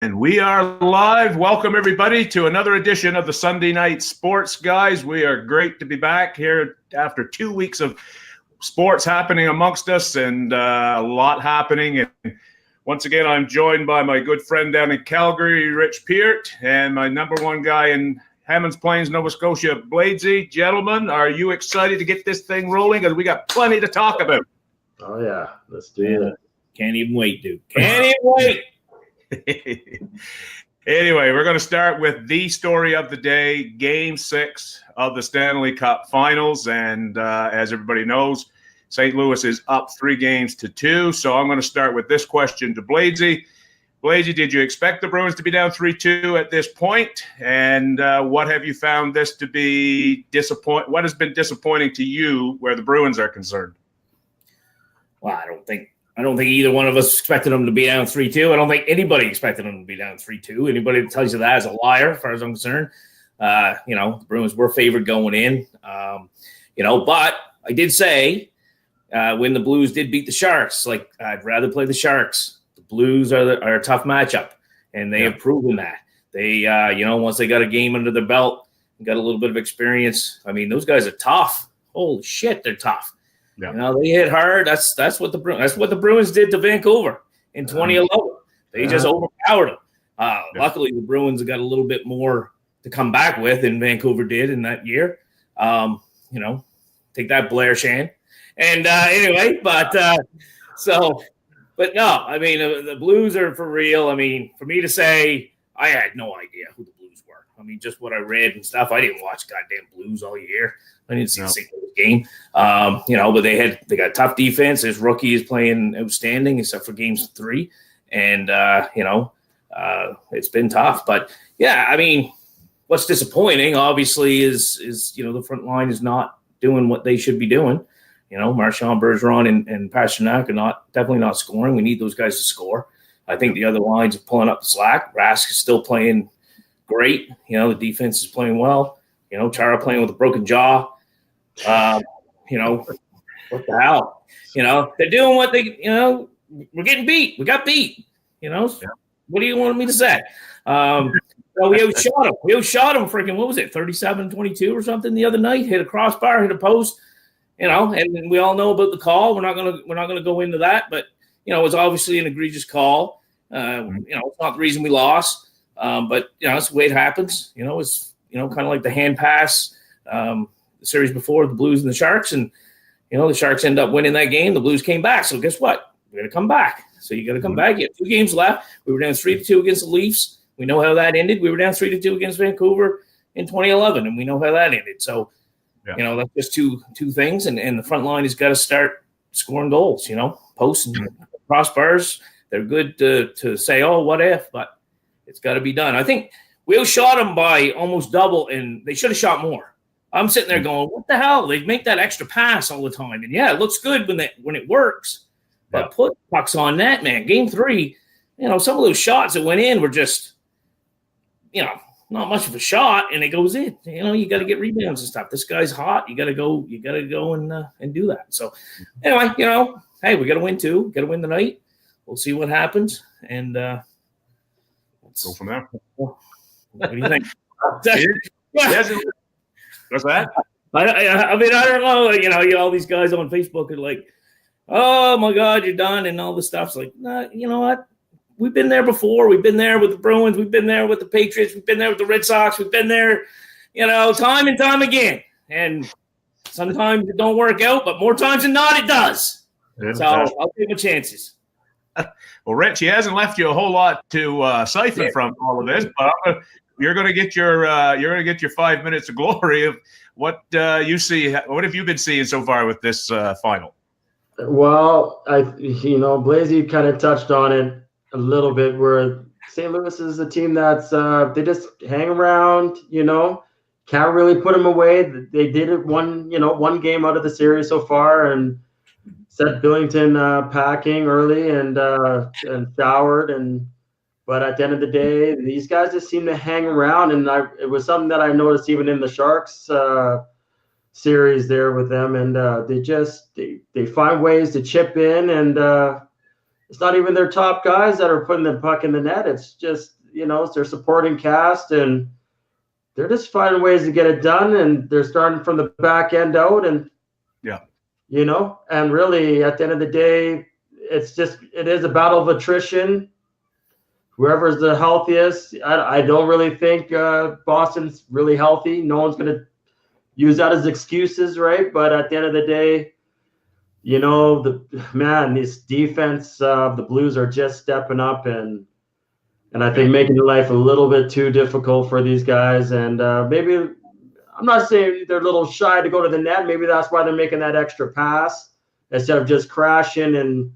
And we are live. Welcome, everybody, to another edition of the Sunday Night Sports Guys. We are great to be back here after 2 weeks of sports happening amongst us and a lot happening. And once again, I'm joined by my good friend down in Calgary, Rich Peart, and my number one guy in Hammonds Plains, Nova Scotia, Bladesy. Gentlemen, are you excited to get this thing rolling? Because we got plenty to talk about. Oh, yeah. Let's do it. Can't even wait, dude. Can't even wait. Anyway, we're going to start with the story of the day, Game 6 of the Stanley Cup Finals. And as everybody knows, St. Louis is up 3-2. So I'm going to start with this question to Bladesy. Bladesy, did you expect the Bruins to be down 3-2 at this point? And what have you found this to be disappointing? What has been disappointing to you where the Bruins are concerned? Well, I don't think either one of us expected them to be down 3-2. I don't think anybody expected them to be down 3-2. Anybody that tells you that is a liar, as far as I'm concerned. The Bruins were favored going in. But I did say when the Blues did beat the Sharks, like I'd rather play the Sharks. The Blues are a tough matchup, and they have proven that. They, once they got a game under their belt and got a little bit of experience, I mean, those guys are tough. Holy shit, they're tough. Yeah. They hit hard. That's what the Bruins did to Vancouver in 2011. They just overpowered them. Luckily, the Bruins got a little bit more to come back with than Vancouver did in that year. Take that, Blair Shan. And anyway, but no. I mean, the Blues are for real. I mean, for me to say, I had no idea who the Blues were. I mean, just what I read and stuff. I didn't watch goddamn Blues all year. I didn't see a single game. But they got tough defense. His rookie is playing outstanding, except for games 3. And, it's been tough. But, yeah, I mean, what's disappointing, obviously, is the front line is not doing what they should be doing. Marchand, Bergeron, and Pasternak are definitely not scoring. We need those guys to score. I think the other lines are pulling up the slack. Rask is still playing great. The defense is playing well. Chara playing with a broken jaw. What the hell? They're doing what they, we're getting beat. We got beat. What do you want me to say? We outshot them. We outshot them freaking, what was it, 37-22 or something the other night? Hit a crossbar, hit a post, and we all know about the call. We're not gonna go into that, but it was obviously an egregious call. It's not the reason we lost. But that's the way it happens. It's kind of like the hand pass. The series before, the Blues and the Sharks, and the Sharks end up winning that game. The Blues came back, so guess what? We're gonna come back. So you got to come back. You have 2 games left. We were down 3-2 against the Leafs. We know how that ended. We were down 3-2 against Vancouver in 2011, and we know how that ended. So that's just two things, and the front line has got to start scoring goals. Posts and crossbars. They're good to say, oh, what if, but it's got to be done. I think we shot them by almost double, and they should have shot more. I'm sitting there going, what the hell? They make that extra pass all the time. And, yeah, it looks good when it works. But put pucks on net, man. Game 3, some of those shots that went in were just, not much of a shot, and it goes in. You got to get rebounds and stuff. This guy's hot. You got to go and do that. So, anyway, hey, we got to win too. Got to win tonight. We'll see what happens. And let's go from there. What do you think? What's that? I mean, I don't know. All these guys on Facebook are like, oh, my God, you're done, and all this stuff's like, nah, you know what? We've been there before. We've been there with the Bruins. We've been there with the Patriots. We've been there with the Red Sox. We've been there, time and time again. And sometimes it don't work out, but more times than not, it does. So I'll take my chances. Well, Rich, he hasn't left you a whole lot to siphon from all of this, but you're going to get your 5 minutes of glory of what you see. What have you been seeing so far with this final? Well, Bladesy kind of touched on it a little bit. Where St. Louis is a team that's they just hang around. Can't really put them away. They did it one game out of the series so far, and set Billington packing early and showered But at the end of the day, these guys just seem to hang around, and it was something that I noticed even in the Sharks series there with them, and they find ways to chip in and it's not even their top guys that are putting the puck in the net. It's just, it's their supporting cast, and they're just finding ways to get it done, and they're starting from the back end out, and and really at the end of the day, it is a battle of attrition. Whoever's the healthiest, I don't really think Boston's really healthy. No one's going to use that as excuses, right? But at the end of the day, this defense, the Blues are just stepping up, and I think making life a little bit too difficult for these guys. And maybe, I'm not saying they're a little shy to go to the net. Maybe that's why they're making that extra pass instead of just crashing and,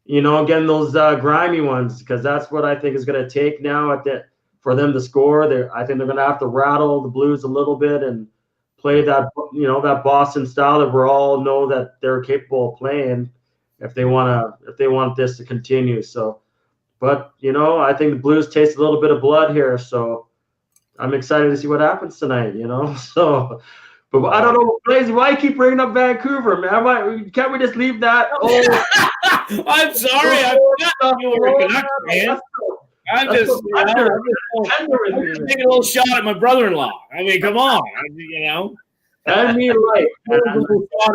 getting those grimy ones, because that's what I think is going to take now for them to score. I think they're going to have to rattle the Blues a little bit and play that, that Boston style that we all know that they're capable of playing if they want this to continue. So, but, I think the Blues taste a little bit of blood here. So I'm excited to see what happens tonight, So, but I don't know, Blaze, why you keep bringing up Vancouver, man? Can't we just leave that? I'm sorry. I'm not you were a Canucks fan. I'm just taking a little shot at my brother-in-law. I mean, come on, I mean, like,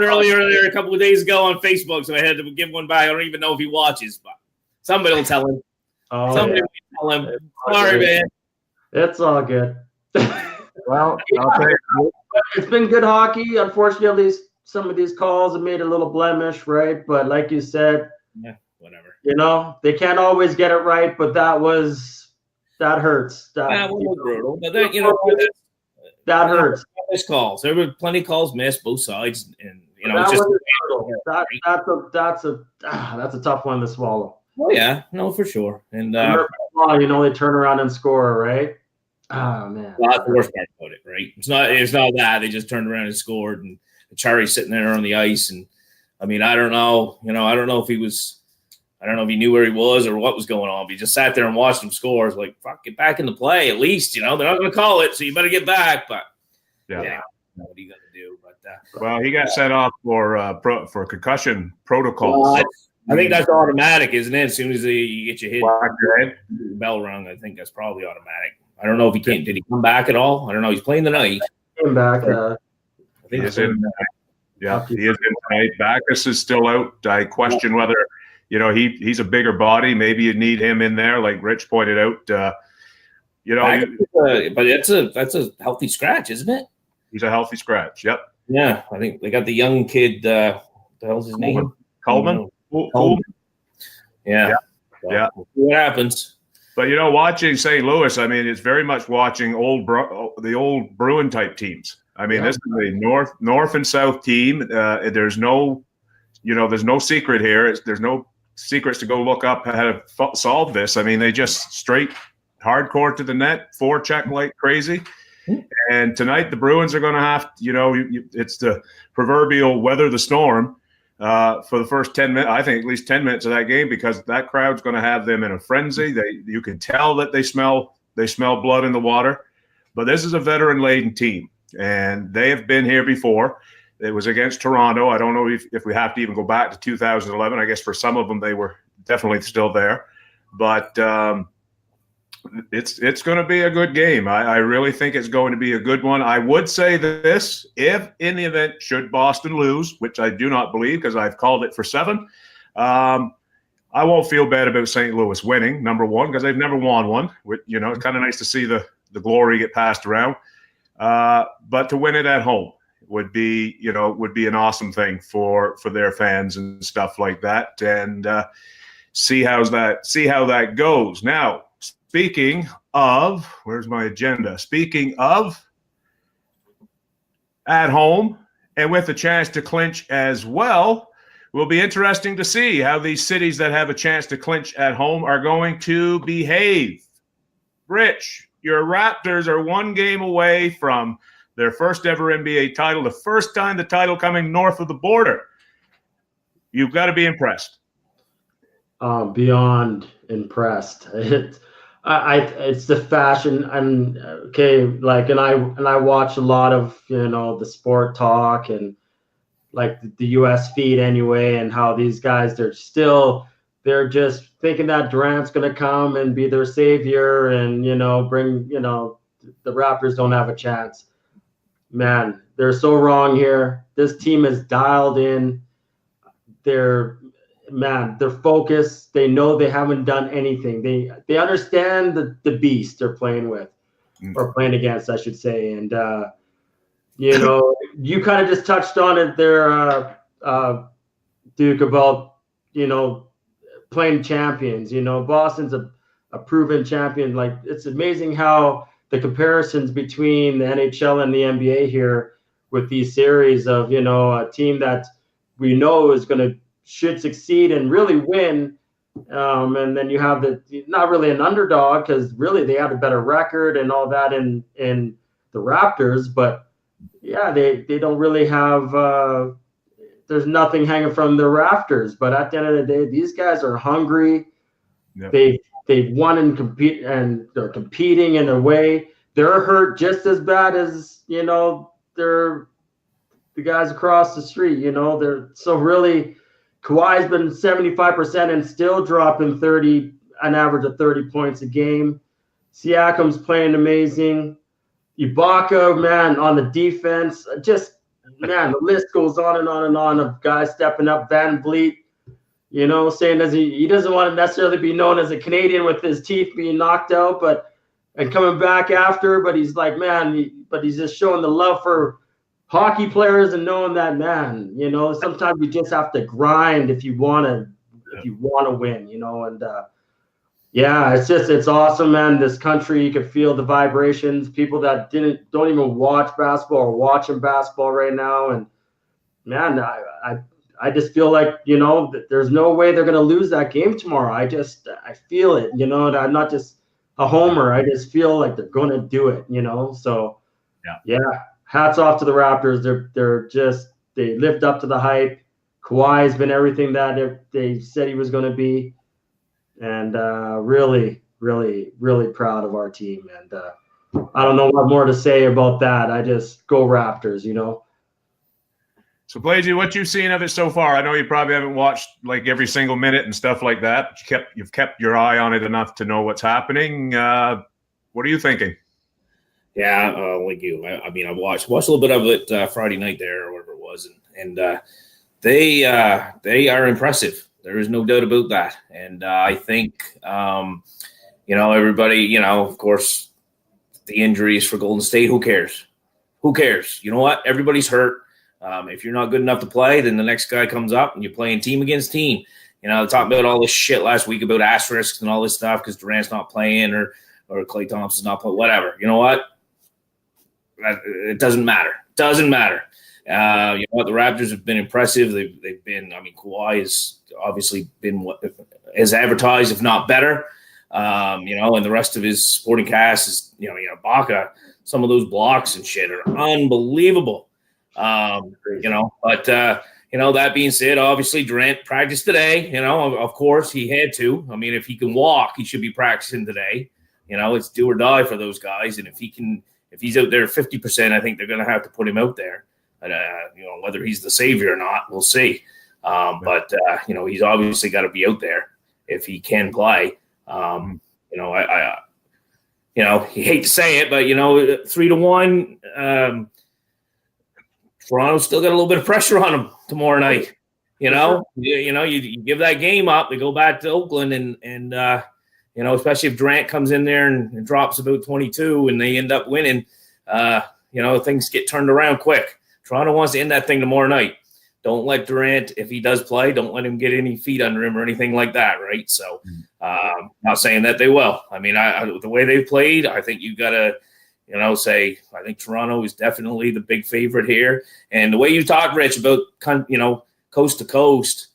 earlier there a couple of days ago on Facebook, so I had to give one back. I don't even know if he watches, but somebody will tell him. Somebody will tell him. Sorry, man. It's all good. Well, it's been good hockey. Unfortunately, some of these calls have made a little blemish, right? But like you said, whatever. They can't always get it right, but that hurts. That was brutal. But that hurts. Missed calls. There were plenty of calls missed, both sides, and it's just that's a tough one to swallow. Oh yeah, no, for sure. And they turn around and score, right? Oh man, well, that's the worst part about it, right? It's not that they just turned around and scored, and Chari's sitting there on the ice, and I mean, I don't know, I don't know if he knew where he was or what was going on. But he just sat there and watched him score. It's like, fuck, get back in the play at least. They're not going to call it, so you better get back. But what are you going to do? But well, he got sent off for concussion protocols. I think that's automatic, isn't it? As soon as you get your hit, bell rung, I think that's probably automatic. I don't know if he can't. Did he come back at all? I don't know. He's playing tonight. Came back. I think he's in. Yeah, he is in tonight. Backus is still out. I question whether he's a bigger body. Maybe you need him in there, like Rich pointed out. But that's a healthy scratch, isn't it? He's a healthy scratch. Yep. Yeah, I think they got the young kid. The hell's his name? Coleman. Yeah. So, what happens? But watching St. Louis, I mean, it's very much watching the old Bruin type teams. I mean, this is a north and south team. There's no, there's no secret here. There's no secrets to go look up how to solve this. I mean, they just straight hardcore to the net, forecheck like crazy. And tonight the Bruins are going to have, it's the proverbial weather the storm for the first 10 minutes. I think at least 10 minutes of that game, because that crowd's going to have them in a frenzy. You can tell that they smell blood in the water. But this is a veteran-laden team, and they have been here before. It was against Toronto. I don't know if we have to even go back to 2011. I guess for some of them they were definitely still there. But it's going to be a good game. I really think it's going to be a good one. I would say this: if in the event should Boston lose, which I do not believe because I've called it for 7, I won't feel bad about St. Louis winning, number one, because they've never won one. It's kind of nice to see the glory get passed around. But to win it at home would be an awesome thing for their fans and stuff like that. And see how that goes. Now, speaking of, where's my agenda? Speaking of at home and with a chance to clinch as well, will be interesting to see how these cities that have a chance to clinch at home are going to behave. Rich, your Raptors are 1 game away from their first ever NBA title, the first time the title coming north of the border. You've got to be impressed. Beyond impressed. It's the fashion. And I watch a lot of the sport talk and like the U.S. feed anyway, and how these guys, they're still they're just thinking that Durant's going to come and be their savior and, bring, the Raptors don't have a chance. Man, they're so wrong here. This team is dialed in. They're focused. They know they haven't done anything. They understand the beast they're playing with, or playing against, I should say. And, you kind of just touched on it there, Duke, about, playing champions. Boston's a proven champion. Like, it's amazing how the comparisons between the NHL and the NBA here with these series of, a team that we know should succeed and really win. And then you have not really an underdog, because really they had a better record and all that in the Raptors. But yeah, they don't really have there's nothing hanging from the rafters. But at the end of the day, these guys are hungry. Yep. They've won and compete, and they're competing in a way. They're hurt just as bad as, they're the guys across the street. They're so really. Kawhi's been 75% and still dropping an average of 30 points a game. Siakam's playing amazing. Ibaka, man, on the defense, the list goes on and on and on of guys stepping up. Van Vliet, saying he doesn't want to necessarily be known as a Canadian with his teeth being knocked out, and coming back after. But he's like, but he's just showing the love for hockey players and knowing that, man, sometimes you just have to grind if you want to win, and yeah, it's awesome, man. This country, you can feel the vibrations. People that don't even watch basketball are watching basketball right now, and man, I just feel like, that there's no way they're going to lose that game tomorrow. I feel it, and I'm not just a homer. I just feel like they're going to do it, so yeah. Hats off to the Raptors. They lived up to the hype. Kawhi's been everything that they said he was going to be, and really, really, really proud of our team. And I don't know what more to say about that. I just go Raptors, So, Blazey, what you've seen of it so far? I know you probably haven't watched like every single minute and stuff like that. You've kept your eye on it enough to know what's happening. What are you thinking? Yeah, like you. I watched a little bit of it Friday night there, or whatever it was, and they are impressive. There is no doubt about that. And I think everybody, of course, the injuries for Golden State. Who cares? Who cares? You know what? Everybody's hurt. If you're not good enough to play, then the next guy comes up and you're playing team against team. They talked about all this shit last week about asterisks and all this stuff because Durant's not playing or Klay Thompson's not playing. Whatever. You know what? It doesn't matter. Doesn't matter. You know what? The Raptors have been impressive. They've been. Kawhi has obviously been what as advertised, if not better. And the rest of his supporting cast is, Ibaka. Some of those blocks and shit are unbelievable. But that being said, obviously Durant practiced today. Of course he had to. If he can walk, he should be practicing today. It's do or die for those guys, and if he's out there 50%, I think they're going to have to put him out there. And, whether he's the savior or not, we'll see. But he's obviously got to be out there if he can play. You hate to say it, but 3-1. Toronto's still got a little bit of pressure on them tomorrow night. You give that game up, they go back to Oakland, and especially if Durant comes in there and drops about 22 and they end up winning, things get turned around quick. Toronto wants to end that thing tomorrow night. Don't let Durant, if he does play, don't let him get any feet under him or anything like that, right? So not saying that they will. The way they've played, I think you got to, say I think Toronto is definitely the big favorite here. And the way you talked, Rich, about, coast to coast,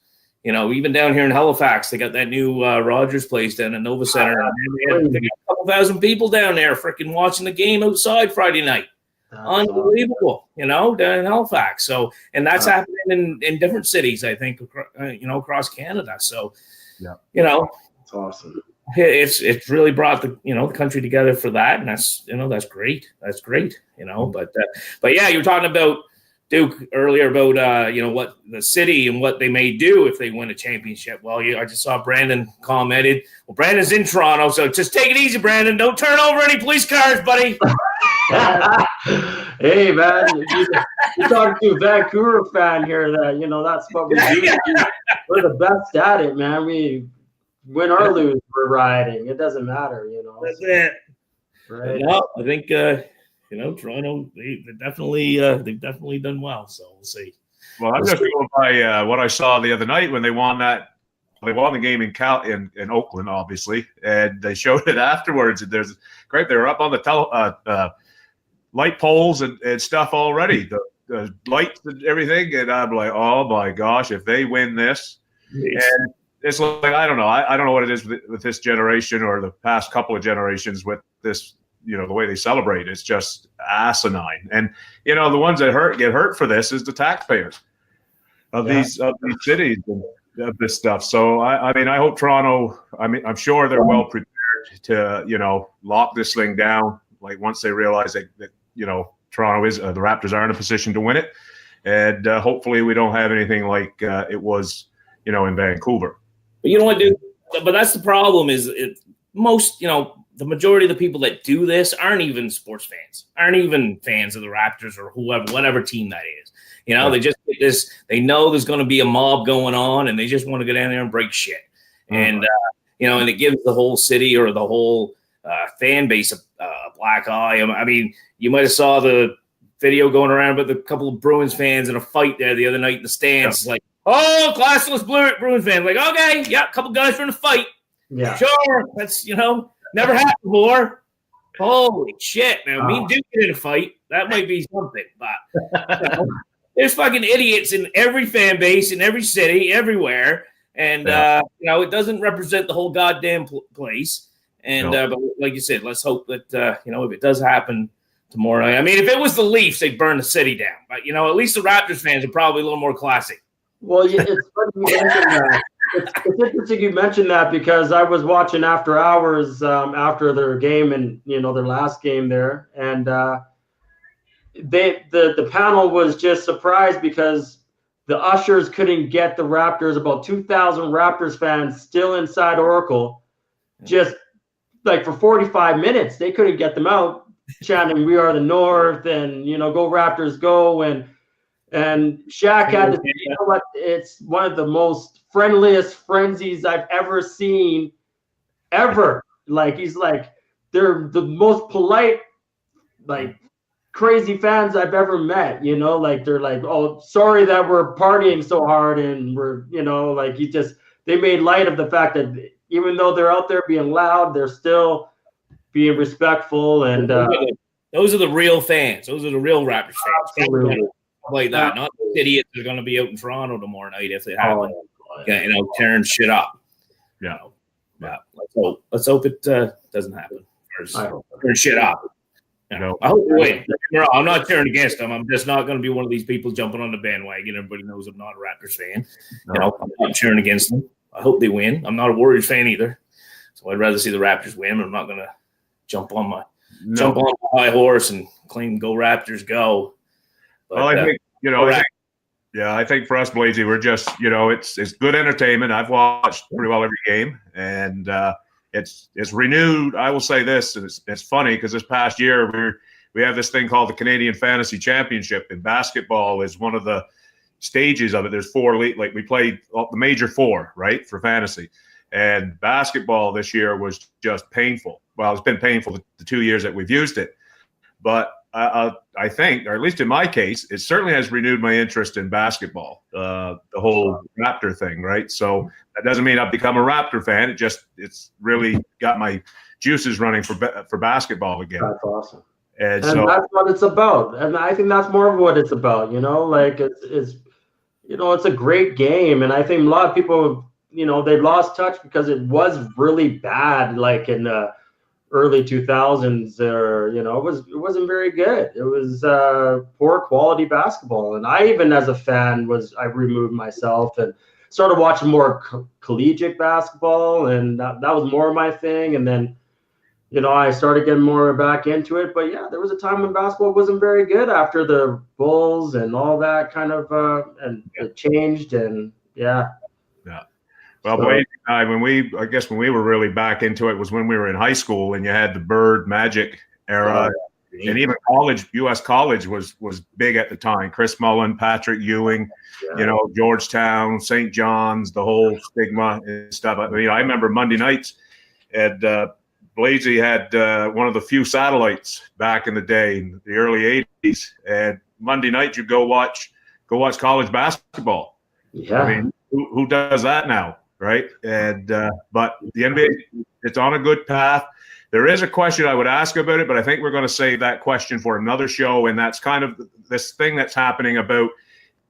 even down here in Halifax, they got that new Rogers place down in Nova Center. They got a couple thousand people down there freaking watching the game outside Friday night. Unbelievable, down in Halifax. So, and that's happening in different cities, I think, across Canada. So, it's awesome. It's really brought the country together for that, and that's great. That's great, But yeah, you're talking about Duke earlier about what the city and what they may do if they win a championship. Well, I just saw Brandon commented. Well, Brandon's in Toronto, so just take it easy, Brandon. Don't turn over any police cars, buddy. Hey, man, you talking to a Vancouver fan here. That's what we do. We're the best at it, man. We win or lose, we're riding. It doesn't matter, That's it. Right. No, I think Toronto, they've definitely done well. So we'll see. Well, I'm just going by what I saw the other night when they won that. They won the game in Oakland, obviously, and they showed it afterwards. And there's great. They were up on the light poles and stuff already. The lights and everything, and I'm like, oh my gosh, if they win this, and it's like I don't know. I don't know what it is with this generation or the past couple of generations with this. The way they celebrate, it's just asinine. And the ones that get hurt for this is the taxpayers of these cities and of this stuff. So I mean, I hope Toronto. I mean, I'm sure they're well prepared to lock this thing down. Like once they realize that Toronto is the Raptors are in a position to win it, and hopefully we don't have anything like it was in Vancouver. But you know what, dude? But that's the problem. Is most the majority of the people that do this aren't even sports fans, aren't even fans of the Raptors or whatever team that is. They just get this. They know there's going to be a mob going on, and they just want to go down there and break shit. And and it gives the whole city or the whole fan base a black eye. I mean, you might have saw the video going around about the couple of Bruins fans in a fight there the other night in the stands. It's like, oh, classless Bruins fan. Like, okay, yeah, a couple guys were in a fight. Yeah, sure. That's never happened before. Holy shit! Now, me and Duke get in a fight. That might be something, but there's fucking idiots in every fan base, in every city, everywhere, and it doesn't represent the whole goddamn place. And but like you said, let's hope that if it does happen tomorrow. I mean, if it was the Leafs, they'd burn the city down. But at least the Raptors fans are probably a little more classy. Well, yeah, it's funny you mentioned that. It's interesting you mentioned that because I was watching after hours after their game and their last game there, and the panel was just surprised because the ushers couldn't get the Raptors. About 2,000 Raptors fans still inside Oracle, just like for 45 minutes they couldn't get them out, chanting "We are the North" and "Go Raptors, go!" And Shaq had to say, you know what? It's one of the most friendliest frenzies I've ever seen, ever. Like he's like, they're the most polite, like crazy fans I've ever met. Like they're like, oh, sorry that we're partying so hard and we're, like they made light of the fact that even though they're out there being loud, they're still being respectful. And those are the real fans. Those are the real Raptors fans. Absolutely. Like that, not the idiots that are going to be out in Toronto tomorrow night if it happens. Tearing shit up. Yeah. Let's hope it doesn't happen. Tearing shit up. I hope they win. I'm not cheering against them. I'm just not going to be one of these people jumping on the bandwagon. Everybody knows I'm not a Raptors fan. I'm not cheering against them. I hope they win. I'm not a Warriors fan either, so I'd rather see the Raptors win. I'm not going to jump on my high horse and claim "Go Raptors, go." But, well, I think I think for us, Blazy, we're just it's good entertainment. I've watched pretty well every game, and it's renewed. I will say this, and it's funny because this past year we have this thing called the Canadian Fantasy Championship, and basketball is one of the stages of it. There's 4 like we played the major 4, right, for fantasy, and basketball this year was just painful. Well, it's been painful the 2 years that we've used it, but I think, or at least in my case, it certainly has renewed my interest in basketball, the whole Raptor thing, right? So that doesn't mean I've become a Raptor fan. It's really got my juices running for basketball again. That's awesome. And so that's what it's about. And I think that's more of what it's about, like it's a great game. And I think a lot of people, they lost touch because it was really bad, like in early 2000s, or it wasn't very good. It was poor quality basketball, and I even as a fan I removed myself and started watching more collegiate basketball, and that was more of my thing. And then I started getting more back into it. But yeah, there was a time when basketball wasn't very good after the Bulls and all that kind of, and it changed. And yeah. Yeah. Well, So, Blake, I guess when we were really back into it was when we were in high school and you had the Bird Magic era. And even college, U.S. college was big at the time. Chris Mullin, Patrick Ewing, Georgetown, St. John's, the whole stigma and stuff. I remember Monday nights, and Blasey had one of the few satellites back in the day, in the early '80s. And Monday night, you'd go watch college basketball. yeah. I mean, who does that now, right? And but the NBA, it's on a good path. There is a question I would ask about it, but I think we're going to save that question for another show. And that's kind of this thing that's happening about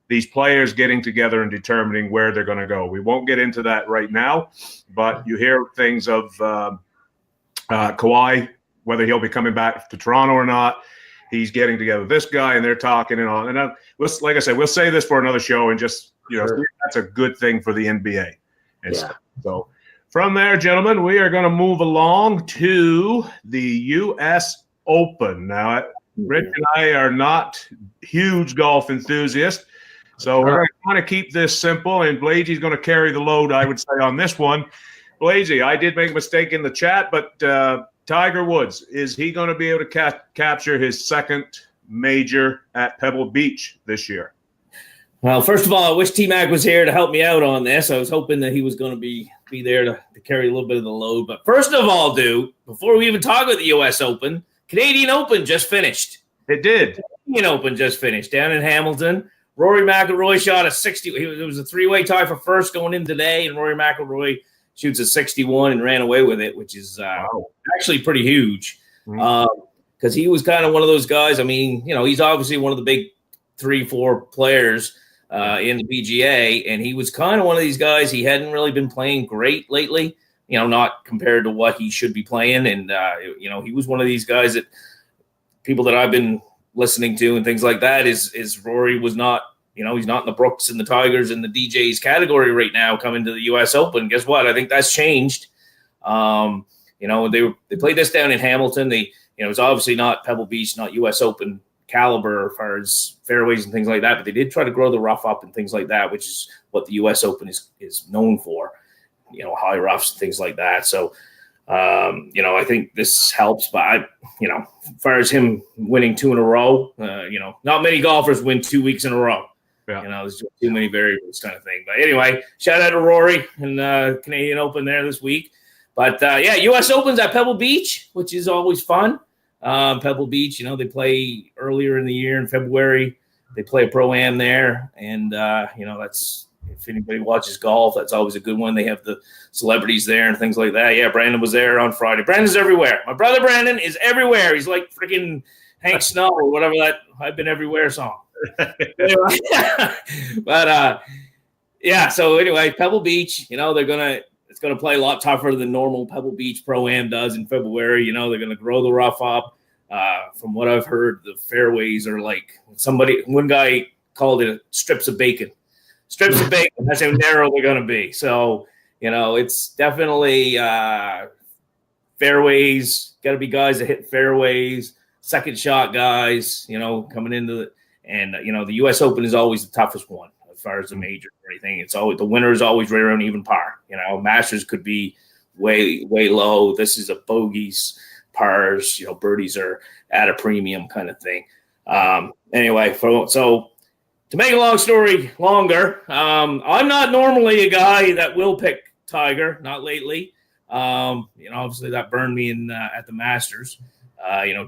these players getting together and determining where they're going to go. We won't get into that right now, but you hear things of Kawhi, whether he'll be coming back to Toronto or not. He's getting together with this guy, and they're talking and all. And like I said, we'll say this for another show, and just that's a good thing for the NBA. And so from there, gentlemen, we are going to move along to the U.S. Open. Now, Rich and I are not huge golf enthusiasts, so we're going to kind of keep this simple, and Blasey's going to carry the load, I would say, on this one. Blasey, I did make a mistake in the chat, but Tiger Woods, is he going to be able to capture his second major at Pebble Beach this year? Well, first of all, I wish T-Mac was here to help me out on this. I was hoping that he was going to be there to carry a little bit of the load. But first of all, before we even talk about the U.S. Open, Canadian Open just finished. It did. Canadian Open just finished down in Hamilton. Rory McIlroy shot a 60. It was a three-way tie for first going in today, and Rory McIlroy shoots a 61 and ran away with it, which is actually pretty huge. Because he was kind of one of those guys. I mean, he's obviously one of the big 3-4 players in the PGA, and he was kind of one of these guys. He hadn't really been playing great lately, not compared to what he should be playing. And, he was one of these guys that people that I've been listening to and things like that is Rory was not, he's not in the Brooks and the Tigers and the DJs category right now coming to the U.S. Open. Guess what? I think that's changed. They played this down in Hamilton. It's obviously not Pebble Beach, not U.S. Open caliber as far as fairways and things like that, but they did try to grow the rough up and things like that, which is what the U.S. Open is known for, high roughs and things like that. So, I think this helps, but as far as him winning 2 in a row, not many golfers win 2 weeks in a row. Yeah. There's just too many variables kind of thing. But anyway, shout out to Rory and Canadian Open there this week. But U.S. Open's at Pebble Beach, which is always fun. Pebble Beach, they play earlier in the year in February. They play a Pro-Am there. And, that's if anybody watches golf, that's always a good one. They have the celebrities there and things like that. Yeah, Brandon was there on Friday. Brandon's everywhere. My brother Brandon is everywhere. He's like freaking Hank Snow or whatever that I've Been Everywhere song. Anyway, but so anyway, Pebble Beach, it's gonna play a lot tougher than normal Pebble Beach Pro-Am does in February. They're gonna grow the rough up. From what I've heard, the fairways are like one guy called it strips of bacon. Strips of bacon, that's how narrow they're gonna be. So, it's definitely fairways, gotta be guys that hit fairways, second shot guys, coming into the and the US Open is always the toughest one as far as the major or anything. It's always the winner is always right around even par. Masters could be way low. This is a bogeys, pars, birdies are at a premium kind of thing. Anyway, so to make a long story longer, I'm not normally a guy that will pick Tiger, not lately. Obviously that burned me in at the Masters.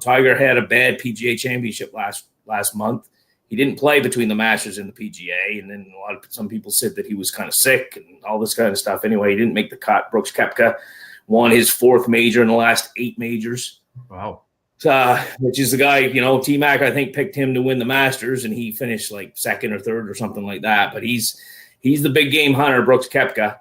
Tiger had a bad PGA championship last month. He didn't play between the Masters and the PGA, and then some people said that he was kind of sick and all this kind of stuff. Anyway, he didn't make the cut. Brooks Koepka won his 4th major in the last 8 majors. Wow. Which is the guy, T-Mac, I think, picked him to win the Masters, and he finished like 2nd or 3rd or something like that. But he's the big game hunter, Brooks Koepka.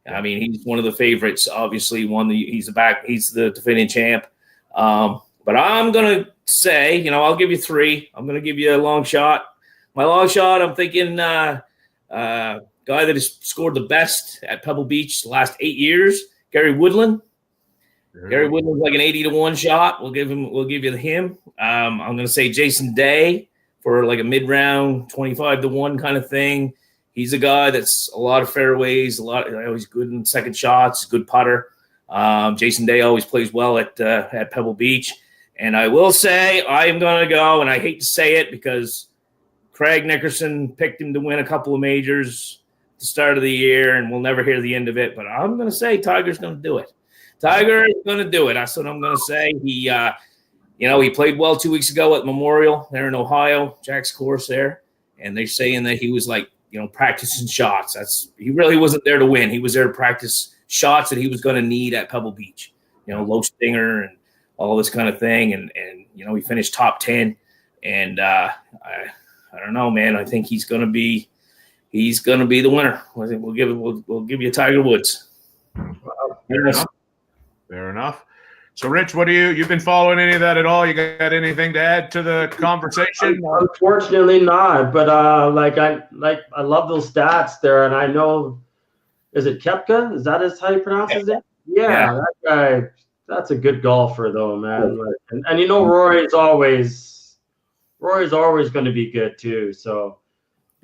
I mean, he's one of the favorites. Obviously, he's the defending champ. But I'm going to say, I'll give you 3. I'm going to give you a long shot. My long shot, I'm thinking guy that has scored the best at Pebble Beach the last 8 years, Gary Woodland. Gary Woodland's like an 80-1 shot. We'll give you him. I'm going to say Jason Day for like a mid-round 25-1 kind of thing. He's a guy that's a lot of fairways, always good in second shots, good putter. Jason Day always plays well at Pebble Beach. And I will say I am going to go, and I hate to say it because Craig Nickerson picked him to win a couple of majors at the start of the year, and we'll never hear the end of it. But I'm going to say Tiger's going to do it. Tiger is going to do it. That's what I'm going to say. He played well 2 weeks ago at Memorial there in Ohio, Jack's course there. And they're saying that he was practicing shots. He really wasn't there to win. He was there to practice shots that he was going to need at Pebble Beach, low stinger and all this kind of thing. And he finished top 10. And I don't know, man. I think he's going to be the winner. I think we'll give you Tiger Woods. Fair enough. So, Rich, you've been following any of that at all? You got anything to add to the conversation? Unfortunately not, but I love those stats there, and I know, is it Koepka? Is that how you pronounce his name? Yeah, that guy, that's a good golfer though, man. And Rory's always going to be good too. So,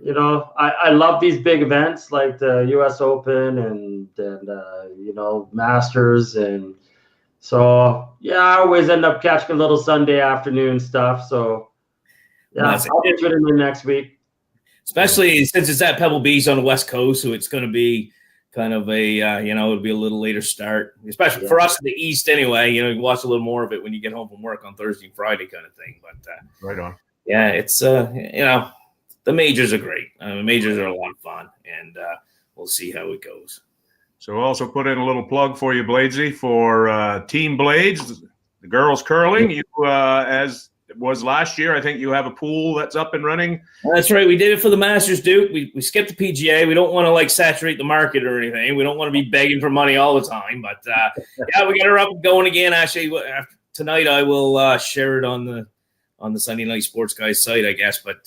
I love these big events like the U.S. Open and Masters, and so I always end up catching a little Sunday afternoon stuff. So I'll be tuning in next week, especially since it's at Pebble Beach on the West Coast, so it's going to be kind of a it'll be a little later start, especially for us in the East anyway. You watch a little more of it when you get home from work on Thursday and Friday kind of thing. But right on. Yeah, it's the majors are great. The majors are a lot of fun, and we'll see how it goes. So also put in a little plug for you, Bladesy, for Team Blades, the girls curling. You, as it was last year, I think you have a pool that's up and running. That's right. We did it for the Masters, Duke. We skipped the PGA. We don't want to saturate the market or anything. We don't want to be begging for money all the time. But we got her up and going again. Actually, tonight I will share it on the Sunday Night Sports Guys site, I guess. But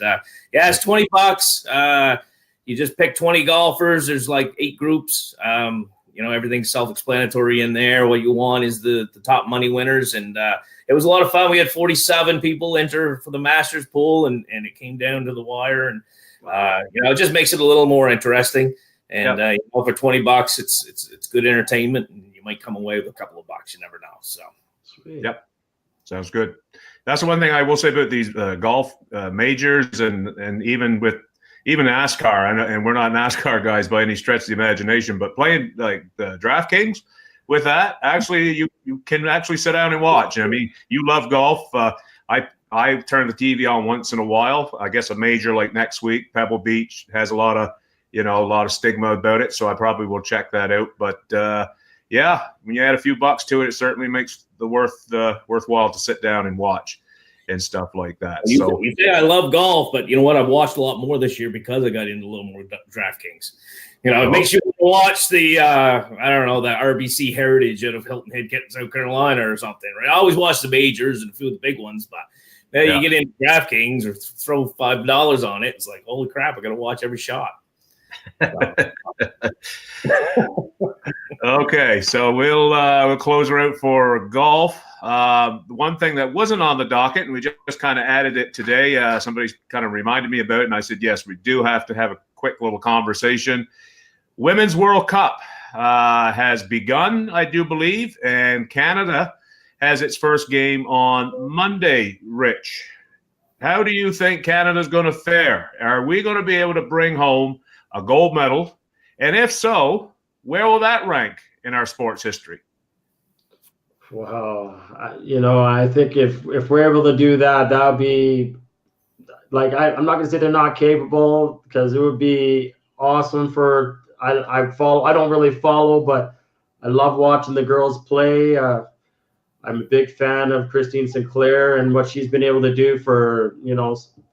it's $20. You just pick 20 golfers. There's 8 groups. Everything's self-explanatory in there. What you want is the top money winners. And it was a lot of fun. We had 47 people enter for the Masters pool, and it came down to the wire. And, it just makes it a little more interesting. And for $20, it's good entertainment. And you might come away with a couple of bucks. You never know. So, sweet. Yep. Sounds good. That's the one thing I will say about these golf majors and even NASCAR, and we're not NASCAR guys by any stretch of the imagination, but playing like the DraftKings with that, actually, you can actually sit down and watch. I mean, you love golf. I turn the TV on once in a while. I guess a major like next week, Pebble Beach has a lot of stigma about it, so I probably will check that out. But when you add a few bucks to it, it certainly makes the worthwhile to sit down and watch and stuff like that. So you say I love golf, but you know what? I've watched a lot more this year because I got into a little more DraftKings. It makes you watch the the RBC Heritage out of Hilton Head, South Carolina or something, right? I always watch the majors and a few of the big ones, but then you get into DraftKings or throw $5 on it. It's like, holy crap, I got to watch every shot. Okay, so we'll close her out for golf. One thing that wasn't on the docket, and we just kind of added it today, somebody kind of reminded me about it, and I said, yes, we do have to have a quick little conversation. Women's World Cup has begun, I do believe, and Canada has its first game on Monday, Rich. How do you think Canada's going to fare? Are we going to be able to bring home a gold medal? And if so, where will that rank in our sports history? Well, I think if we're able to do that, that would be I'm not going to say they're not capable, because it would be awesome for I don't really follow, but I love watching the girls play. I'm a big fan of Christine Sinclair and what she's been able to do for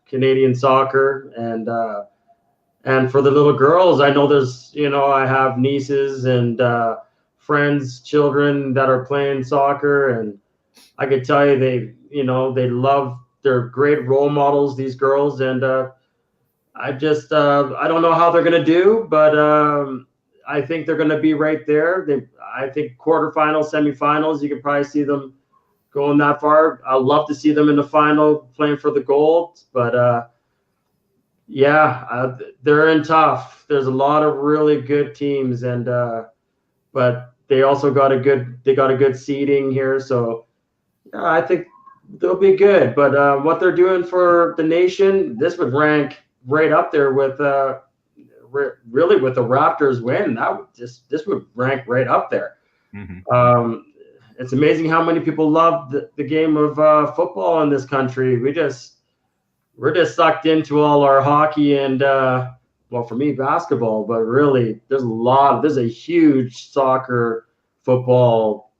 Canadian soccer, and for the little girls. I know there's I have nieces and friends, children that are playing soccer, and I could tell you they love, they're great role models, these girls, and I don't know how they're going to do, but I think they're going to be right there. I think quarterfinals, semifinals, you can probably see them going that far. I'd love to see them in the final playing for the gold, but they're in tough. There's a lot of really good teams, and but they also got a good seeding here, so I think they'll be good. But what they're doing for the nation, this would rank right up there with really with the Raptors win. This would rank right up there. Mm-hmm. It's amazing how many people love the game of football in this country. We're just sucked into all our hockey and for me basketball, but really there's a huge soccer, football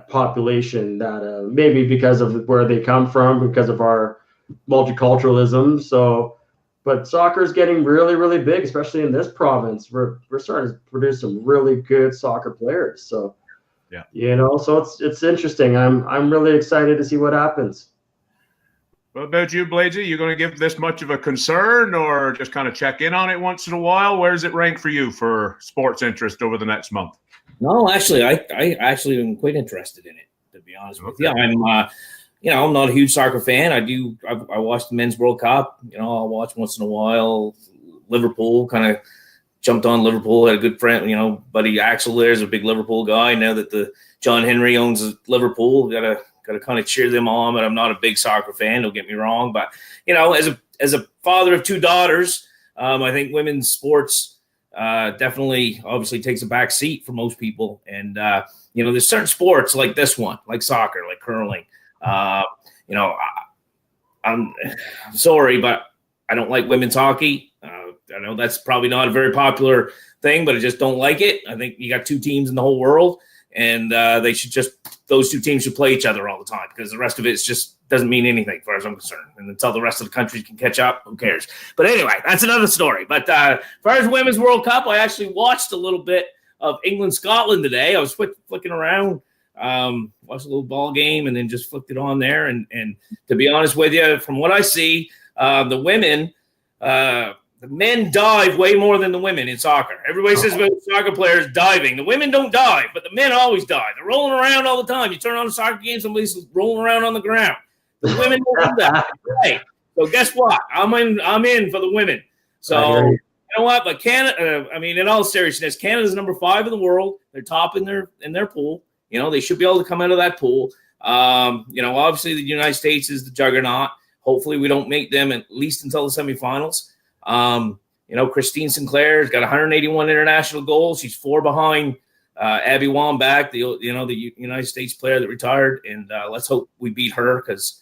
population that maybe because of where they come from, because of our multiculturalism. So, but soccer is getting really, really big, especially in this province. We're starting to produce some really good soccer players. So, so it's interesting. I'm really excited to see what happens. What about you, Bladesy? You going to give this much of a concern, or just kind of check in on it once in a while? Where does it rank for you for sports interest over the next month? No, actually, I actually am quite interested in it, to be honest with you. I'm not a huge soccer fan. I watch the Men's World Cup. I'll watch once in a while. Liverpool, kind of jumped on Liverpool. Had a good friend, buddy Axel there's a big Liverpool guy. Now that the John Henry owns Liverpool, got to kind of cheer them on. But I'm not a big soccer fan, don't get me wrong. But, as a father of two daughters, I think women's sports definitely obviously takes a back seat for most people. And, there's certain sports like this one, like soccer, like curling. I'm sorry, but I don't like women's hockey. I know that's probably not a very popular thing, but I just don't like it. I think you got two teams in the whole world, and those two teams should play each other all the time, because the rest of it just doesn't mean anything as far as I'm concerned. And until the rest of the countries can catch up, who cares? But anyway, that's another story. But as far as Women's World Cup, I actually watched a little bit of England-Scotland today. I was flicking around, watched a little ball game, and then just flicked it on there. And to be honest with you, from what I see, the women the men dive way more than the women in soccer. Everybody says about soccer players diving. The women don't dive, but the men always dive. They're rolling around all the time. You turn on a soccer game, somebody's rolling around on the ground. The women don't do that. Right. So guess what? I'm in for the women. So you know what? But Canada, in all seriousness, Canada's number 5 in the world. They're top in their pool. They should be able to come out of that pool. Obviously the United States is the juggernaut. Hopefully we don't make them at least until the semifinals. Christine Sinclair's got 181 international goals. She's 4 behind Abby Wambach, the United States player that retired. And let's hope we beat her, because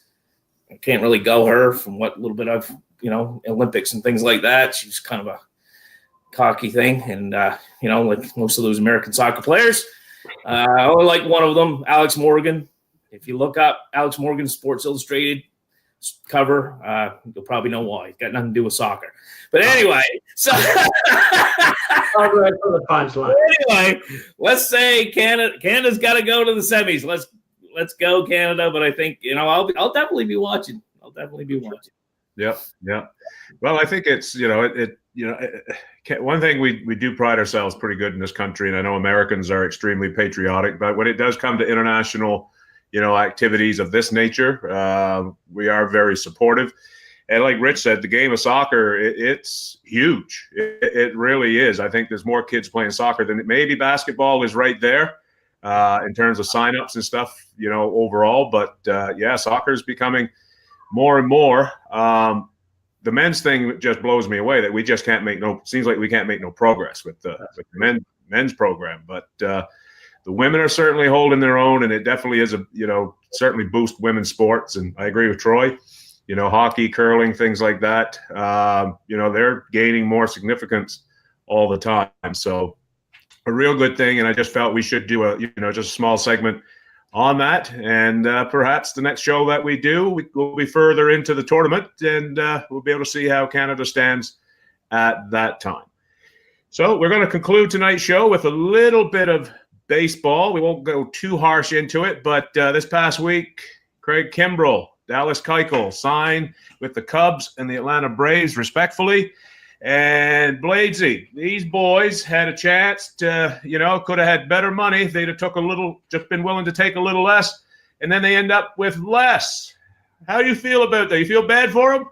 I can't really go her from what little bit I've, Olympics and things like that. She's kind of a cocky thing. And, like most of those American soccer players, I only like one of them, Alex Morgan. If you look up Alex Morgan's Sports Illustrated cover, you'll probably know why. It's got nothing to do with soccer. But anyway, so anyway, let's say Canada's got to go to the semis. Let's go Canada. But I think I'll definitely be watching. Yeah. Well, I think it's one thing we do pride ourselves pretty good in this country, and I know Americans are extremely patriotic. But when it does come to international activities of this nature, we are very supportive. And like Rich said, the game of soccer, it's huge. It really is. I think there's more kids playing soccer than maybe basketball is right there in terms of signups and stuff, overall. But soccer is becoming more and more. The men's thing just blows me away that we just seems like we can't make no progress with the men's program. But the women are certainly holding their own, and it definitely is certainly boost women's sports. And I agree with Troy, hockey, curling, things like that. They're gaining more significance all the time. So a real good thing. And I just felt we should do just a small segment on that. And perhaps the next show that we do, we'll be further into the tournament, and we'll be able to see how Canada stands at that time. So we're going to conclude tonight's show with a little bit of baseball. We won't go too harsh into it, but this past week, Craig Kimbrel, Dallas Keuchel signed with the Cubs and the Atlanta Braves, respectfully. And Bladesy, these boys had a chance to, could have had better money. They'd have just been willing to take a little less, and then they end up with less. How do you feel about that? You feel bad for them?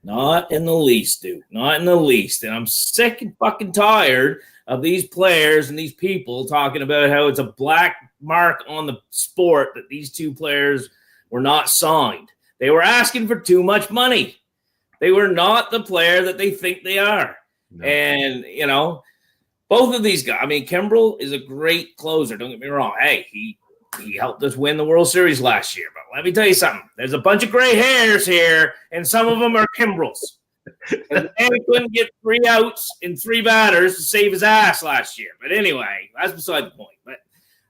Not in the least, dude. Not in the least. And I'm sick and fucking tired of these players and these people talking about how it's a black mark on the sport that these two players were not signed. They were asking for too much money. They were not the player that they think they are. No. And, both of these guys, I mean, Kimbrel is a great closer. Don't get me wrong. Hey, he helped us win the World Series last year. But let me tell you something. There's a bunch of gray hairs here, and some of them are Kimbrels. And the man couldn't get 3 outs in 3 batters to save his ass last year. But anyway, that's beside the point. But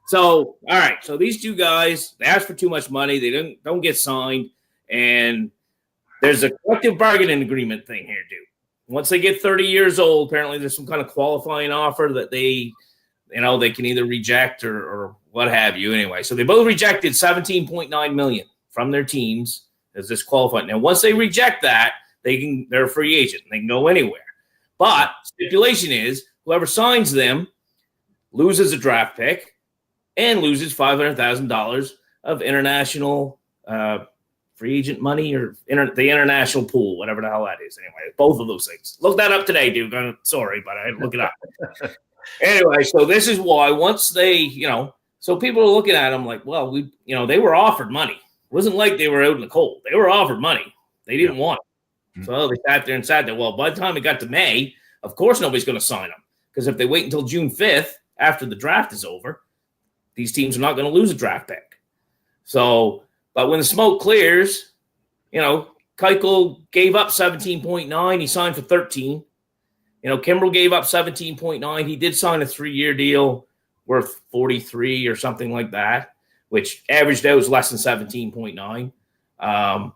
so, all right. So these two guys, they asked for too much money. They don't get signed. And there's a collective bargaining agreement thing here, dude. Once they get 30 years old, apparently there's some kind of qualifying offer that they can either reject or what have you. Anyway, so they both rejected $17.9 million from their teams as this qualifying. Now, once they reject that, they're a free agent. They can go anywhere. But stipulation is whoever signs them loses a draft pick and loses $500,000 of international free agent money or the international pool, whatever the hell that is. Anyway, both of those things. Look that up today, dude. Sorry, but I had to look it up. Anyway, so this is why once they, so people are looking at them like, well, they were offered money. It wasn't like they were out in the cold. They were offered money. They didn't want it. Mm-hmm. So they sat there and said that, well, by the time it got to May, of course nobody's going to sign them. Because if they wait until June 5th, after the draft is over, these teams are not going to lose a draft pick. So, but when the smoke clears, Keuchel gave up 17.9. He signed for 13. Kimbrel gave up 17.9. He did sign a 3-year deal worth 43 or something like that, which averaged out was less than 17.9. I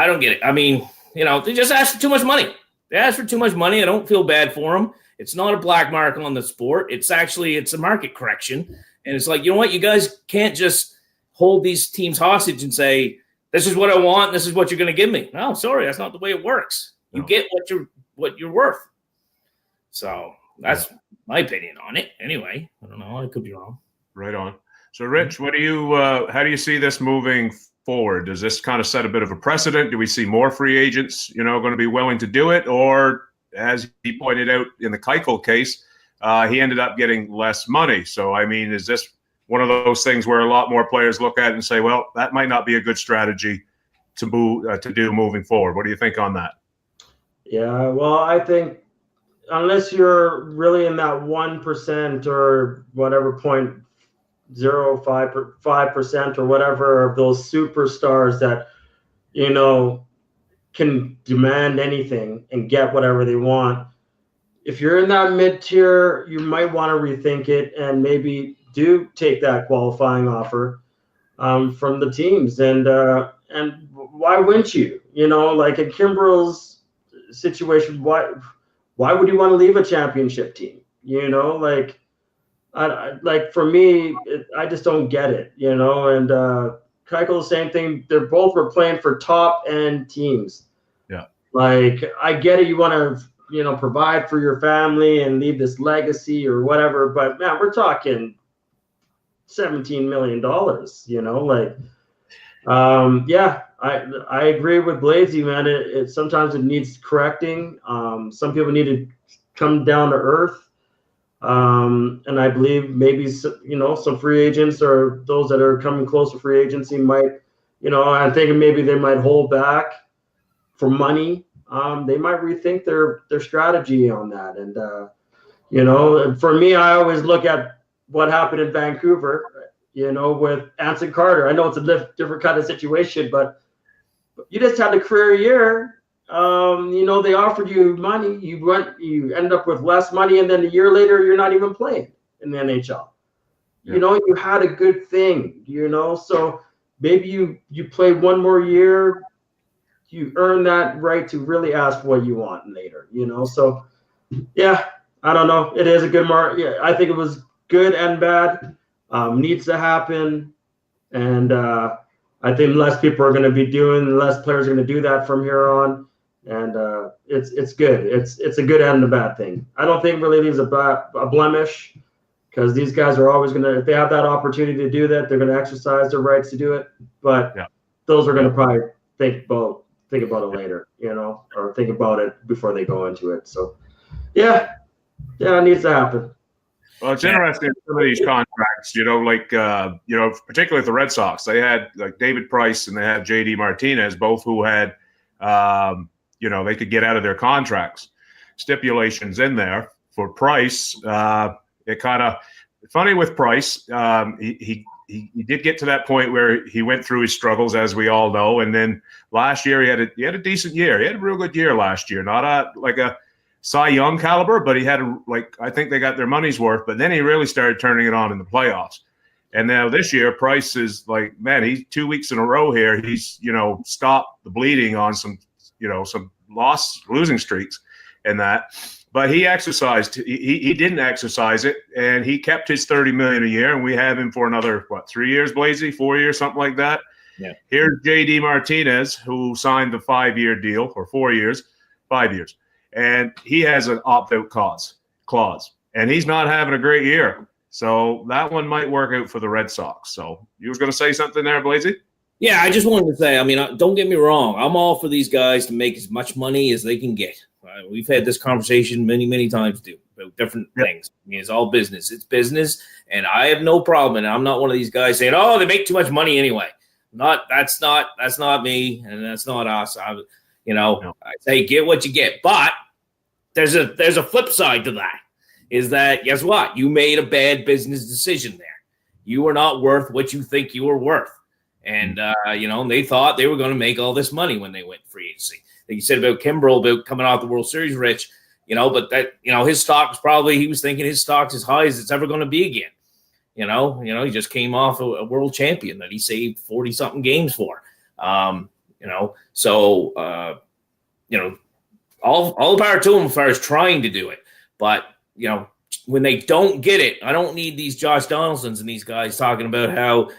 don't get it. I mean, they just asked for too much money. They asked for too much money. I don't feel bad for them. It's not a black mark on the sport. It's a market correction. And it's like, you know what? You guys can't just hold these teams hostage and say, this is what I want. And this is what you're going to give me. No, sorry. That's not the way it works. You get what you're worth. So that's my opinion on it. Anyway, I don't know. I could be wrong. Right on. So Rich, how do you see this moving forward? Does this kind of set a bit of a precedent? Do we see more free agents, going to be willing to do it? Or as he pointed out in the Keuchel case, he ended up getting less money. So, I mean, is this one of those things where a lot more players look at it and say, well, that might not be a good strategy to do moving forward? What do you think on that? Yeah, well, I think unless you're really in that 1% or whatever 0.05% or whatever of those superstars that, can demand anything and get whatever they want. If you're in that mid-tier, you might want to rethink it and maybe do take that qualifying offer from the teams. And why wouldn't you? Like in Kimbrel's situation, why would you want to leave a championship team? Like for me, I just don't get it. And Keuchel, the same thing. They both were playing for top end teams. Yeah. Like I get it. You want to provide for your family and leave this legacy or whatever. But man, we're talking $17 million, I agree with Bladesy, man. It sometimes it needs correcting. Some people need to come down to earth. And I believe maybe, some free agents or those that are coming close to free agency might, I'm thinking maybe they might hold back for money. They might rethink their strategy on that. And, for me, I always look at what happened in Vancouver, with Anson Carter. I know it's a different kind of situation, but you just had a career year. They offered you money. You end up with less money, and then a year later, you're not even playing in the NHL. Yeah. You had a good thing, so maybe you play one more year. You earn that right to really ask what you want later, So, yeah, I don't know. It is a good mark. Yeah, I think it was good and bad. Needs to happen, and I think less people are going to be less players are going to do that from here on. And it's good. It's a good and a bad thing. I don't think really there's a blemish, because these guys are always going to, if they have that opportunity to do that, they're going to exercise their rights to do it. But those are going to probably think about it later, or think about it before they go into it. So, it needs to happen. Well, it's interesting some of these contracts, particularly with the Red Sox. They had like David Price and they had JD Martinez, both who had, they could get out of their contracts stipulations in there. For Price, it kind of funny with Price. He did get to that point where he went through his struggles, as we all know. And then last year he had a decent year. He had a real good year last year. Not a Cy Young caliber, but he had I think they got their money's worth. But then he really started turning it on in the playoffs. And now this year, Price is like, man, he's 2 weeks in a row here. He's stopped the bleeding on some losing streaks and that. But he exercised. He didn't exercise it, and he kept his $30 million a year. And we have him for another 3 years, Blasey, 4 years, something like that. Yeah. Here's JD Martinez, who signed the 5-year deal, or 4 years, 5 years, and he has an opt-out clause, and he's not having a great year. So that one might work out for the Red Sox. So you was going to say something there, Blasey? Yeah, I just wanted to say, don't get me wrong. I'm all for these guys to make as much money as they can get. We've had this conversation many, many times, too, about different things. It's all business. It's business, and I have no problem. And I'm not one of these guys saying, "Oh, they make too much money anyway." That's not me, and that's not us. I say get what you get. But there's a flip side to that. Is that, guess what? You made a bad business decision there. You are not worth what you think you are worth. And, they thought they were going to make all this money when they went free agency. Like you said about Kimbrel, about coming out the World Series rich, but that, his stock was probably, he was thinking his stock's as high as it's ever going to be again. He just came off a world champion that he saved 40-something games for. All the power to him as far as trying to do it. But, when they don't get it, I don't need these Josh Donaldsons and these guys talking about how,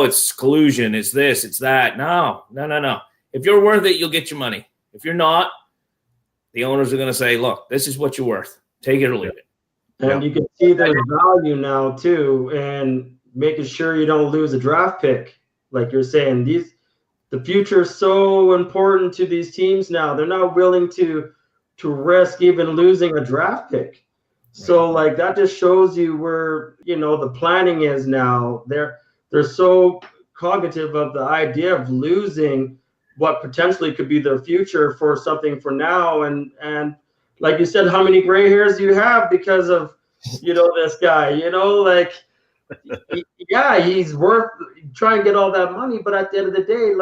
it's collusion, it's this, it's that. No. If you're worth it, you'll get your money. If you're not, the owners are going to say, look, this is what you're worth. Take it or leave it. And you can see their value now, too, and making sure you don't lose a draft pick. Like you're saying, the future is so important to these teams now. They're not willing to risk even losing a draft pick. So, that just shows you where, the planning is now. They're so cognitive of the idea of losing what potentially could be their future for something for now. And like you said, how many gray hairs do you have because of, this guy, he's worth trying to get all that money. But at the end of the day,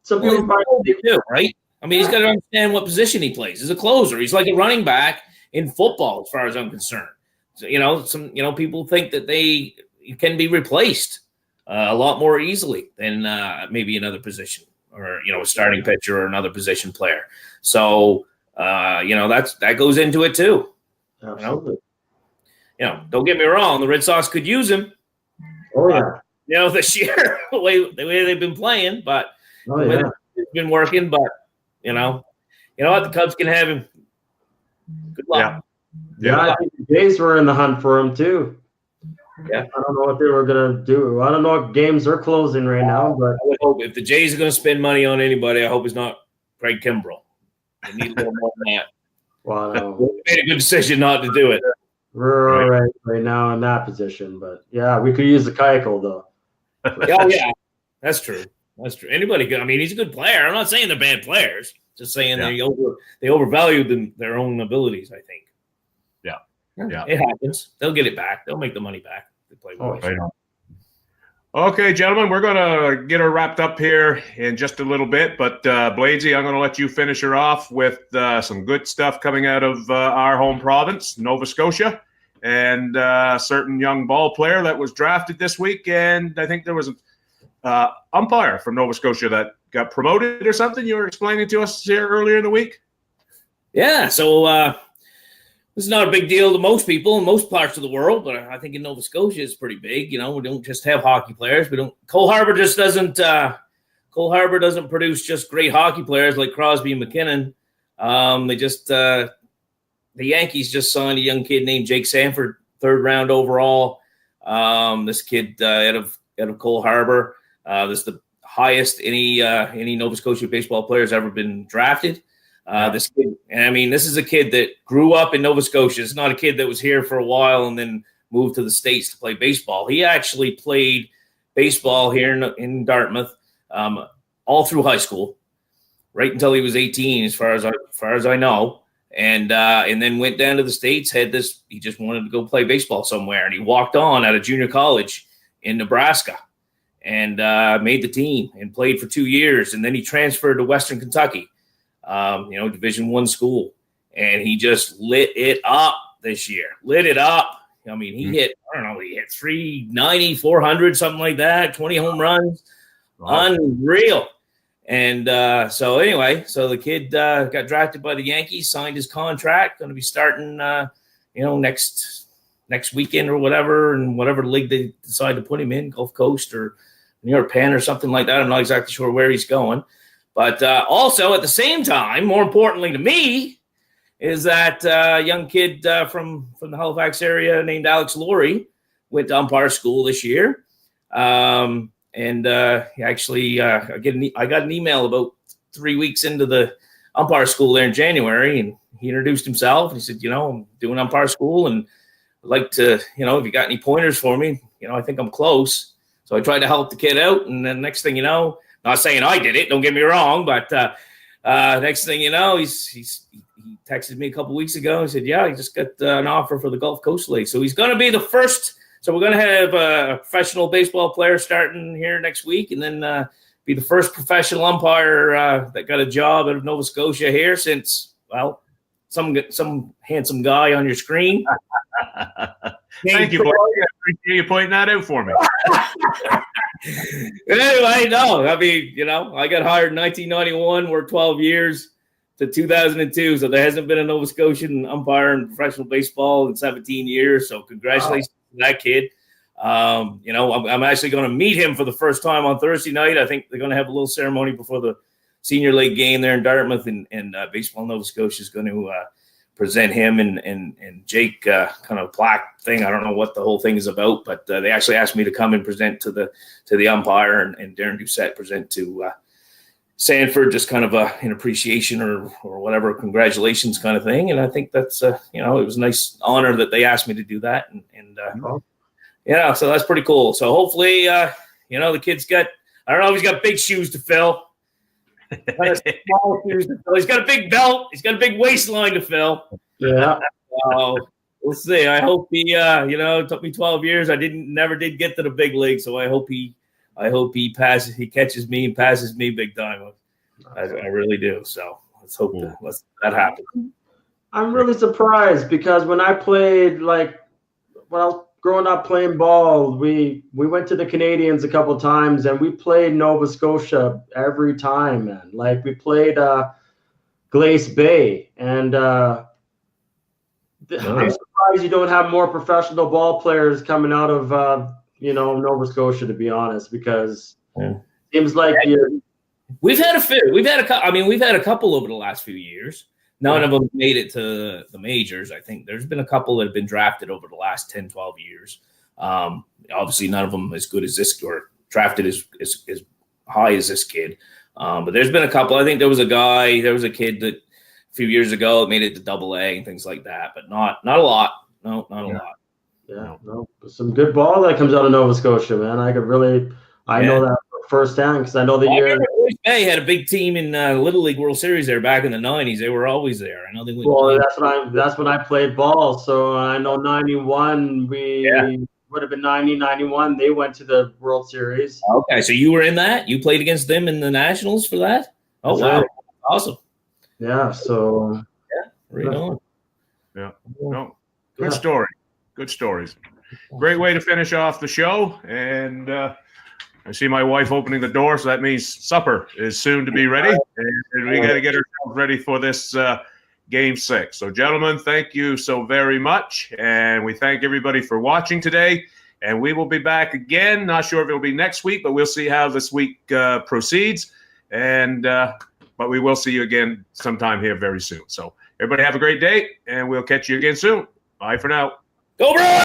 some people probably do, right? He's got to understand what position he plays. He's a closer. He's like a running back in football, as far as I'm concerned. So, some people think that they can be replaced a lot more easily than maybe another position or, a starting pitcher or another position player. So, that goes into it too. Absolutely. Don't get me wrong. The Red Sox could use him. Oh, yeah. This year, the way they've been playing, but it's been working. But, you know what? The Cubs can have him. Good luck. Yeah, I think the Jays were in the hunt for him too. Yeah. I don't know what they were going to do. I don't know what games are closing right now, but I would hope if the Jays are going to spend money on anybody, I hope it's not Craig Kimbrel. They need a little more than that. Wow, they made a good decision not to do it. We're all right now in that position, but yeah, we could use the Keuchel though. Oh yeah, that's true. That's true. Anybody could. He's a good player. I'm not saying they're bad players. Just saying they overvalued their own abilities, I think. Yeah. It happens. They'll get it back. They'll make the money back. They play well. Okay, gentlemen, we're going to get her wrapped up here in just a little bit. But, Bladesy, I'm going to let you finish her off with some good stuff coming out of our home province, Nova Scotia, and a certain young ball player that was drafted this week. And I think there was an umpire from Nova Scotia that got promoted or something you were explaining to us here earlier in the week. Yeah, so this is not a big deal to most people in most parts of the world, but I think in Nova Scotia it's pretty big. We don't just have hockey players. Cole Harbour just doesn't Cole Harbour doesn't produce just great hockey players like Crosby and McKinnon. The Yankees just signed a young kid named Jake Sanford, 3rd round overall. This kid out of Cole Harbour. This is the highest any Nova Scotia baseball player has ever been drafted. This kid, and I mean, this is a kid that grew up in Nova Scotia. It's not a kid that was here for a while and then moved to the States to play baseball. He actually played baseball here in Dartmouth all through high school, right until he was 18, as far as I know. And then went down to the States, he just wanted to go play baseball somewhere. And he walked on at a junior college in Nebraska and made the team and played for 2 years. And then he transferred to Western Kentucky, Division I school. And he just lit it up this year. Lit it up. I mean, he hit 390, 400, something like that, 20 home runs. Wow. Unreal. And so the kid got drafted by the Yankees, signed his contract, going to be starting, next weekend or whatever, and whatever league they decide to put him in, Gulf Coast or New York Penn or something like that. I'm not exactly sure where he's going. But also at the same time, more importantly to me, is that young kid from the Halifax area named Alex Laurie went to umpire school this year. And actually, I got an email about 3 weeks into the umpire school there in January, and he introduced himself. And he said, I'm doing umpire school, and I'd like to, if you got any pointers for me, I think I'm close. So I tried to help the kid out, and then next thing you know, not saying I did it, don't get me wrong, but next thing you know, he texted me a couple weeks ago. He said, he just got an offer for the Gulf Coast League. So he's going to be the first. So we're going to have a professional baseball player starting here next week, and then be the first professional umpire that got a job out of Nova Scotia here since, some handsome guy on your screen. Thank you, boy. I appreciate you pointing that out for me. Anyway, no, I mean, I got hired in 1991, worked 12 years to 2002, so there hasn't been a Nova Scotian umpire in professional baseball in 17 years, so congratulations. Wow. That kid. I'm actually going to meet him for the first time on Thursday night. I think they're going to have a little ceremony before the senior league game there in Dartmouth, and Baseball Nova Scotia is going to present him and Jake kind of plaque thing. I don't know what the whole thing is about, but they actually asked me to come and present to the umpire, and Darren Doucette present to Sanford, just kind of an appreciation or whatever, congratulations kind of thing. And I think that's, it was a nice honor that they asked me to do that. So that's pretty cool. So hopefully, the kid's got, I don't know if he's got big shoes to fill. He's got a big belt. He's got a big waistline to fill. Yeah. We'll see. I hope he, it took me 12 years. Never did get to the big league. So I hope he passes. He catches me and passes me big time. I really do. So let's hope that happens. I'm really surprised because when I played, when I was growing up playing ball, we went to the Canadians a couple of times, and we played Nova Scotia every time, man. Like we played Glace Bay, and I'm surprised you don't have more professional ball players coming out of Nova Scotia, to be honest, because it seems like we've had a couple over the last few years. None of them made it to the majors. I think there's been a couple that have been drafted over the last 10, 12 years. Obviously, none of them as good as this or drafted as high as this kid. But there's been a couple. I think there was a kid that a few years ago made it to Double-A and things like that, but not a lot. No, not a lot. Yeah, no, some good ball that comes out of Nova Scotia, man. I know that firsthand because I know the year. Bay had a big team in Little League World Series there back in the 90s. They were always there. I know they went. Well, that's when I played ball. So I know 91. Would have been 90, 91. They went to the World Series. Okay, so you were in that. You played against them in the Nationals for that. Oh wow, right. Awesome. Yeah. So. Yeah. Right on. Yeah. No. Good story. Good stories. Great way to finish off the show. And I see my wife opening the door, so that means supper is soon to be ready. And we got to get ourselves ready for this Game 6. So, gentlemen, thank you so very much. And we thank everybody for watching today. And we will be back again. Not sure if it'll be next week, but we'll see how this week proceeds. And but we will see you again sometime here very soon. So everybody have a great day, and we'll catch you again soon. Bye for now. Go Bruins!